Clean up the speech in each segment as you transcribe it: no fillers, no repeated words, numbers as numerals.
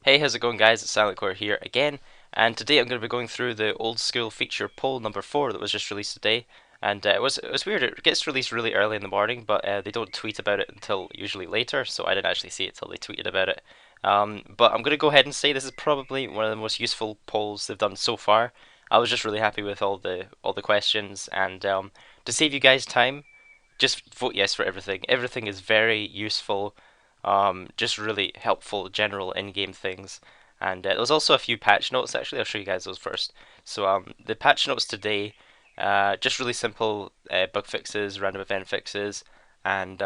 Hey, how's it going, guys? It's Silentcore here again, and today I'm going to be going through the old school feature poll number 4 that was just released today. And it was weird. It gets released really early in the morning, but they don't tweet about it until usually later, so I didn't actually see it till they tweeted about it. But I'm going to go ahead and say this is probably one of the most useful polls they've done so far. I was just really happy with all the questions, and to save you guys time, just vote yes for everything. Everything is very useful, just really helpful general in-game things. And there's also a few patch notes. Actually, I'll show you guys those first. So the patch notes today, just really simple bug fixes, random event fixes, and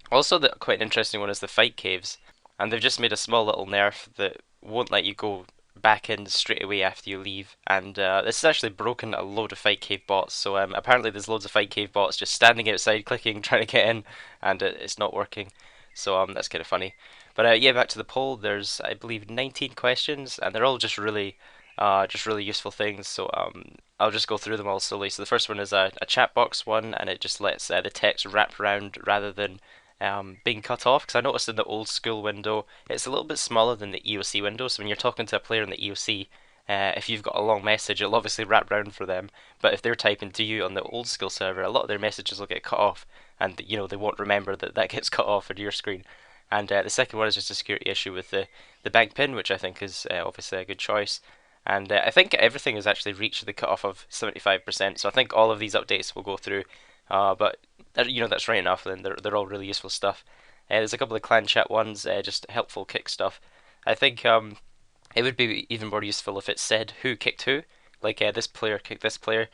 also the quite an interesting one is the fight caves. And they've just made a small little nerf that won't let you go back in straight away after you leave. And this has actually broken a load of fight cave bots. So apparently there's loads of fight cave bots just standing outside clicking, trying to get in, and it's not working. So that's kind of funny. But yeah, back to the poll. There's I believe 19 questions, and they're all just really useful things. So I'll just go through them all slowly. So the first one is a chat box one, and it just lets the text wrap around rather than being cut off. Because I noticed in the old school window, it's a little bit smaller than the EOC window. So when you're talking to a player in the EOC, if you've got a long message, it'll obviously wrap round for them. But if they're typing to you on the old school server, a lot of their messages will get cut off, and they won't remember that that gets cut off on your screen. And the second one is just a security issue with the bank pin, which I think is obviously a good choice. And I think everything has actually reached the cutoff of 75%. So I think all of these updates will go through. But that's right enough. Then they're all really useful stuff. There's a couple of clan chat ones, just helpful kick stuff. I think it would be even more useful if it said who kicked who, like this player kicked this player,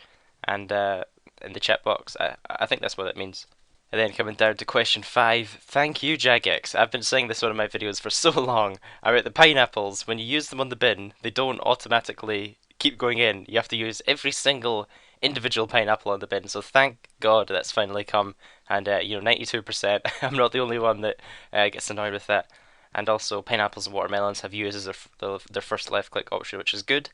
and in the chat box. I think that's what it means. And then coming down to question 5, thank you Jagex. I've been saying this in one of my videos for so long. About the pineapples, when you use them on the bin, they don't automatically keep going in. You have to use every single individual pineapple on the bin. So thank God that's finally come. And 92%. I'm not the only one that gets annoyed with that. And also, pineapples and watermelons have you as their first left click option, which is good.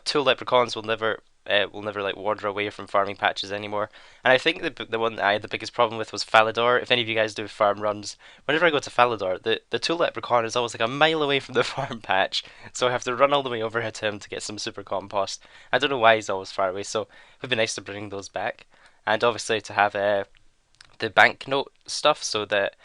Tool leprechauns will never like wander away from farming patches anymore. And I think the one that I had the biggest problem with was Falador. If any of you guys do farm runs, whenever I go to Falador, the tool leprechaun is always like a mile away from the farm patch, so I have to run all the way over to him to get some super compost. I don't know why he's always far away, so it would be nice to bring those back. And obviously to have the banknote stuff so that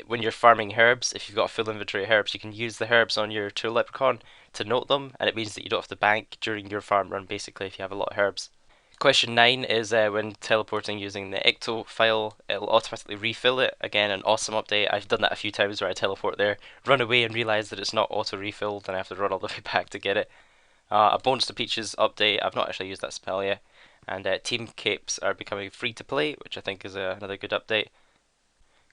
when you're farming herbs, if you've got a full inventory of herbs, you can use the herbs on your tool leprechaun to note them, and it means that you don't have to bank during your farm run, basically, if you have a lot of herbs. Question 9 is when teleporting using the Ecto file, it'll automatically refill it. Again, an awesome update. I've done that a few times where I teleport there, run away and realise that it's not auto refilled, and I have to run all the way back to get it. A Bones to Peaches update. I've not actually used that spell yet. And team capes are becoming free to play, which I think is another good update.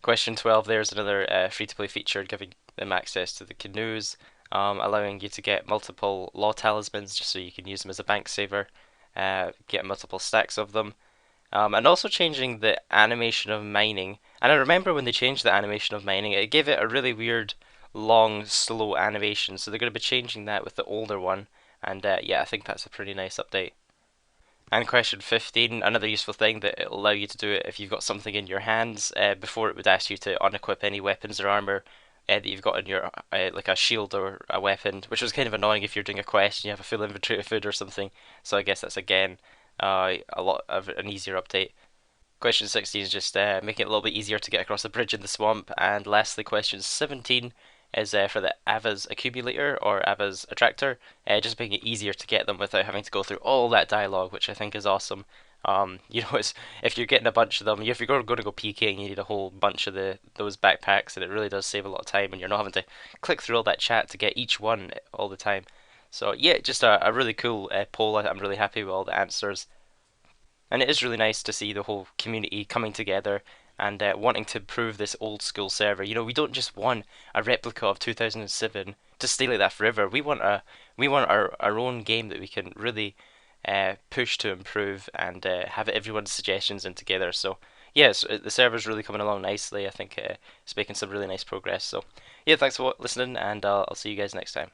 Question 12, there's another free-to-play feature giving them access to the canoes, allowing you to get multiple law talismans just so you can use them as a bank saver, get multiple stacks of them, and also changing the animation of mining. And I remember when they changed the animation of mining, it gave it a really weird, long, slow animation, so they're going to be changing that with the older one, and yeah, I think that's a pretty nice update. And question 15, another useful thing that it'll allow you to do it if you've got something in your hands. Before it would ask you to unequip any weapons or armor that you've got in your, like a shield or a weapon, which was kind of annoying if you're doing a quest and you have a full inventory of food or something. So I guess that's again a lot of an easier update. Question 16 is just making it a little bit easier to get across the bridge in the swamp. And lastly, question 17 is for the Ava's accumulator or Ava's attractor, just making it easier to get them without having to go through all that dialogue, which I think is awesome. It's, if you're getting a bunch of them, if you're going to go PKing, you need a whole bunch of those backpacks, and it really does save a lot of time, and you're not having to click through all that chat to get each one all the time. So yeah, just a really cool poll. I'm really happy with all the answers. And it is really nice to see the whole community coming together and wanting to improve this old school server. We don't just want a replica of 2007 to stay like that forever. We want our own game that we can really push to improve and have everyone's suggestions in together. So yes, the server's really coming along nicely. I think it's making some really nice progress. So yeah, thanks for listening, and I'll see you guys next time.